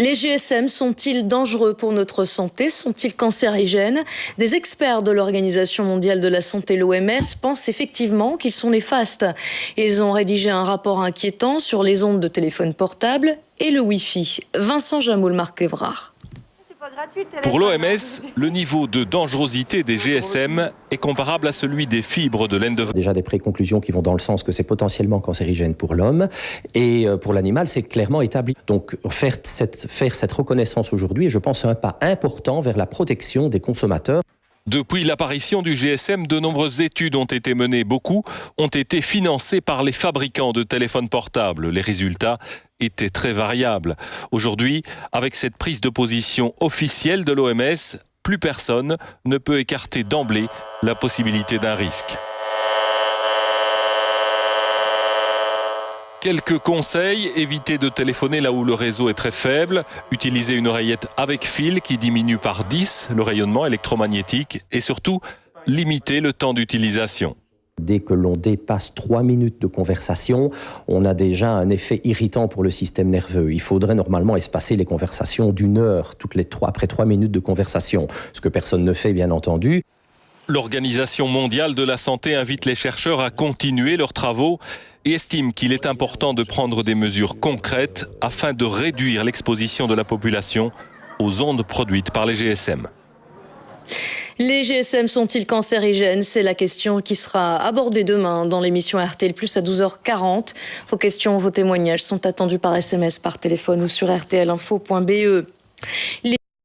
Les GSM sont-ils dangereux pour notre santé? Sont-ils cancérigènes? Des experts de l'Organisation mondiale de la santé, l'OMS, pensent effectivement qu'ils sont néfastes. Ils ont rédigé un rapport inquiétant sur les ondes de téléphone portable et le Wi-Fi. Vincent Jamoul, Marc Évrard. Pour l'OMS, le niveau de dangerosité des GSM est comparable à celui des fibres de laine de vache. Déjà des préconclusions qui vont dans le sens que c'est potentiellement cancérigène pour l'homme et pour l'animal, c'est clairement établi. Donc faire cette reconnaissance aujourd'hui est, je pense, un pas important vers la protection des consommateurs. Depuis l'apparition du GSM, de nombreuses études ont été menées. Beaucoup ont été financées par les fabricants de téléphones portables. Les résultats étaient très variables. Aujourd'hui, avec cette prise de position officielle de l'OMS, plus personne ne peut écarter d'emblée la possibilité d'un risque. Quelques conseils: évitez de téléphoner là où le réseau est très faible, utilisez une oreillette avec fil qui diminue par 10 le rayonnement électromagnétique et surtout, limitez le temps d'utilisation. Dès que l'on dépasse 3 minutes de conversation, on a déjà un effet irritant pour le système nerveux. Il faudrait normalement espacer les conversations d'1 heure après 3 minutes de conversation, ce que personne ne fait bien entendu. L'Organisation mondiale de la santé invite les chercheurs à continuer leurs travaux et estime qu'il est important de prendre des mesures concrètes afin de réduire l'exposition de la population aux ondes produites par les GSM. Les GSM sont-ils cancérigènes? C'est la question qui sera abordée demain dans l'émission RTL Plus à 12h40. Vos questions, vos témoignages sont attendus par SMS, par téléphone ou sur rtlinfo.be.